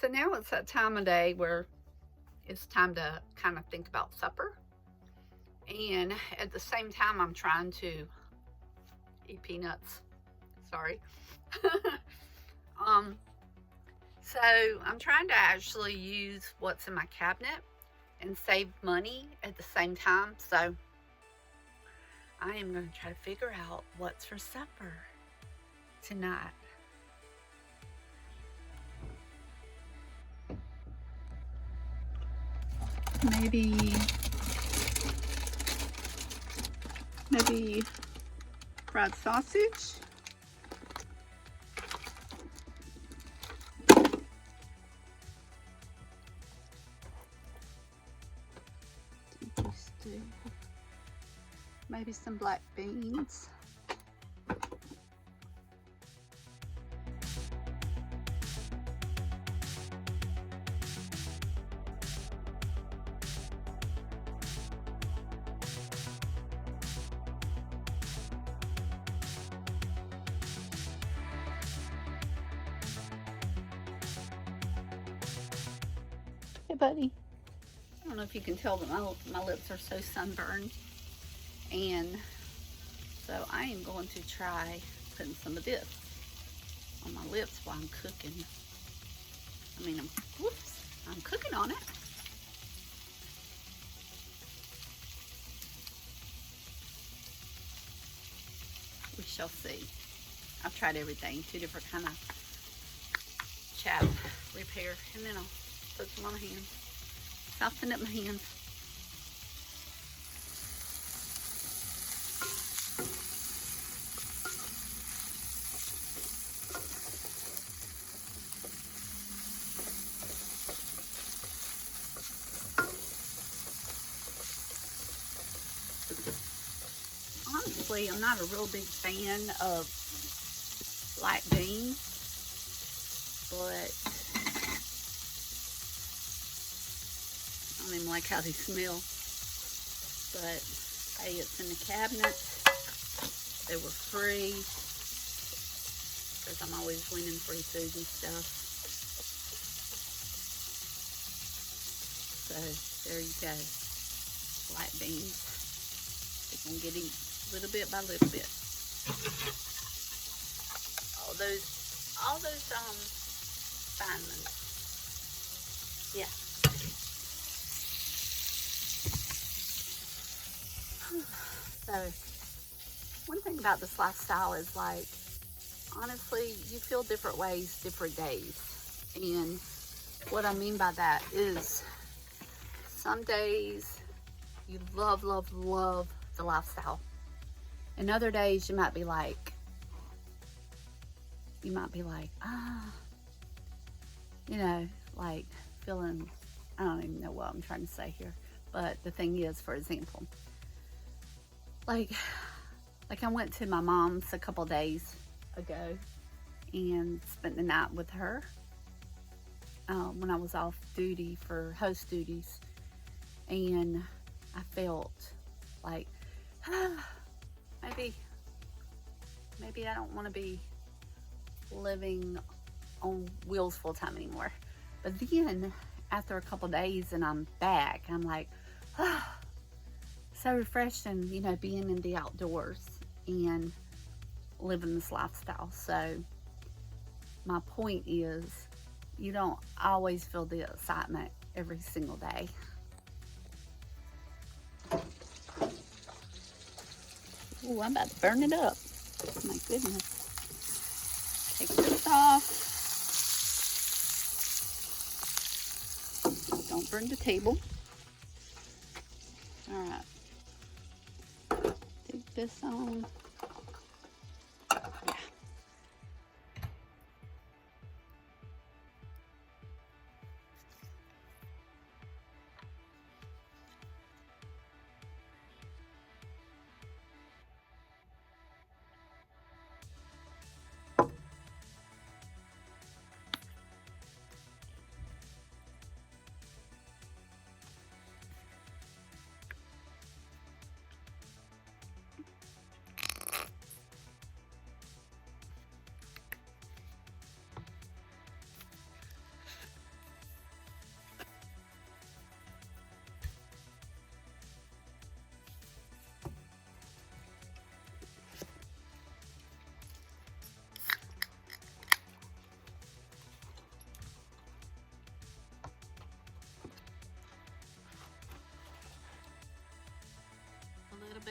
So now it's that time of day where it's time to kind of think about supper. And at the same time, I'm trying to eat peanuts. Sorry. um, so I'm trying to actually use what's in my cabinet and save money at the same time. So I am going to try to figure out what's for supper tonight. Maybe fried sausage. Maybe some black beans. Hey, buddy. I don't know if you can tell, but my lips are so sunburned. And so I am going to try putting some of this on my lips while I'm cooking. I'm cooking on it. We shall see. I've tried everything, 2 different kind of chav repair, and then I'll put some on my hands, soften up my hands. Honestly, I'm not a real big fan of black beans, but I don't even like how they smell. But hey, it's in the cabinet. They were free, because I'm always winning free food and stuff. So there you go, black beans. They're gonna get eaten little bit by little bit. All those fine ones. Yeah. So one thing about this lifestyle is, like, honestly, you feel different ways different days. And what I mean by that is, some days you love the lifestyle, and other days you might be like, like feeling, I don't even know what I'm trying to say here. But the thing is, for example, like I went to my mom's a couple days ago and spent the night with her when I was off duty for host duties, and I felt like, maybe I don't want to be living on wheels full time anymore. But then after a couple days and I'm back, I'm like, so refreshing, being in the outdoors and living this lifestyle. So my point is, you don't always feel the excitement every single day. Oh, I'm about to burn it up. My goodness. Take this off. Don't burn the table. All right. Take this on. Yeah.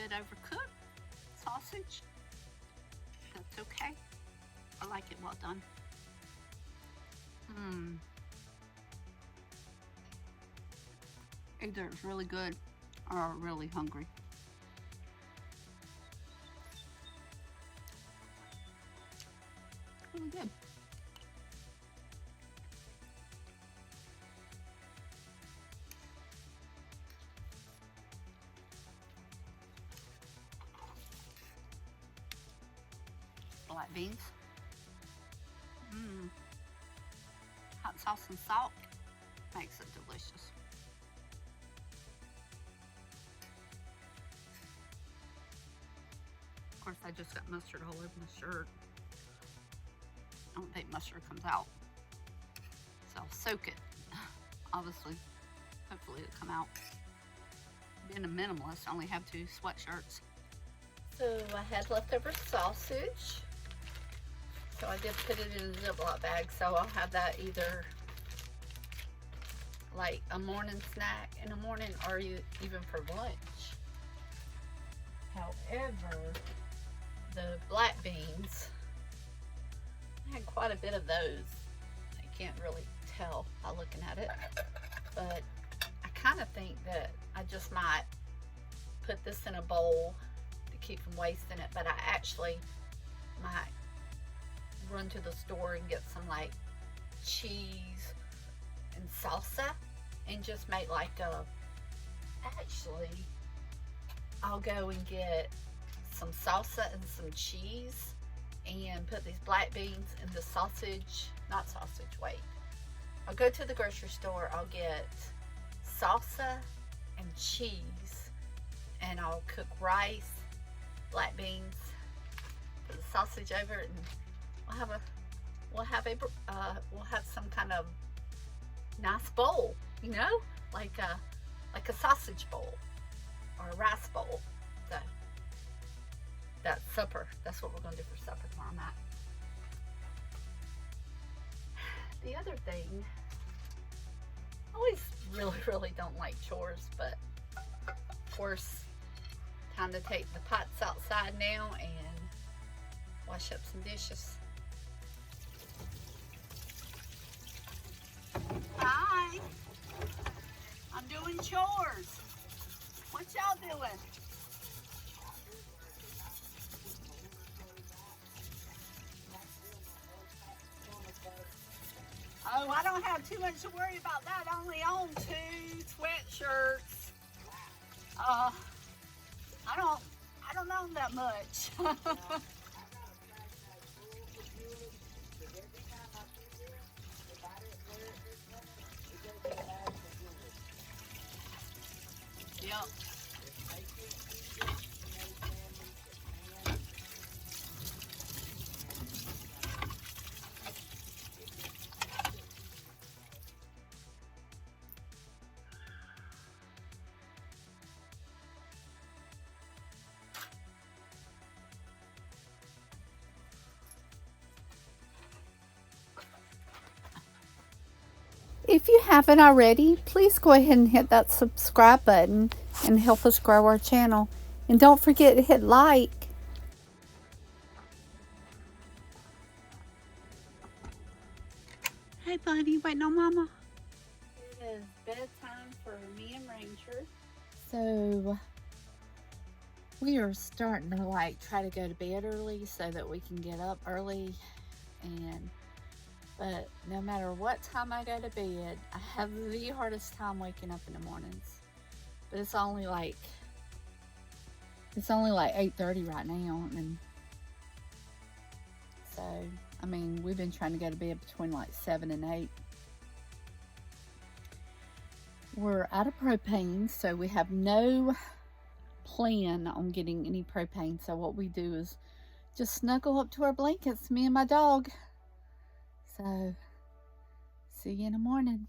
bit overcooked sausage. That's okay. I like it well done. Either it's really good or really hungry. Really good. Black beans. Hot sauce and salt makes it delicious. Of course, I just got mustard all over my shirt. I don't think mustard comes out, so I'll soak it. Obviously, hopefully it'll come out. Being a minimalist, I only have 2 sweatshirts. So I had leftover sausage. So I did put it in a Ziploc bag, so I'll have that either like a morning snack in the morning or even for lunch. However, the black beans, I had quite a bit of those. I can't really tell by looking at it, but I kind of think that I just might put this in a bowl to keep from wasting it, but I actually might run to the store and get some like cheese and salsa and just make like a, actually I'll go and get some salsa and some cheese and put these black beans in the sausage, not sausage, wait. I'll go to the grocery store, I'll get salsa and cheese, and I'll cook rice, black beans, put the sausage over it, and we'll have some kind of nice bowl, you know, like a sausage bowl or a rice bowl. So that's supper. That's what we're gonna do for supper tomorrow night. The other thing, I always really don't like chores, but of course, time to take the pots outside now and wash up some dishes. Hi, I'm doing chores. What y'all doing? Oh, I don't have too much to worry about that. I only own 2 sweatshirts. I don't own that much. Yep. If you haven't already, please go ahead and hit that subscribe button and help us grow our channel. And don't forget to hit like. Hey buddy, waiting on mama? It is bedtime for me and Ranger. So we are starting to like try to go to bed early so that we can get up early, but no matter what time I go to bed, I have the hardest time waking up in the mornings. But it's only like 8:30 right now, and so I mean we've been trying to go to bed between like 7 and 8. We're out of propane, so we have no plan on getting any propane. So what we do is just snuggle up to our blankets, me and my dog. So, see you in the morning.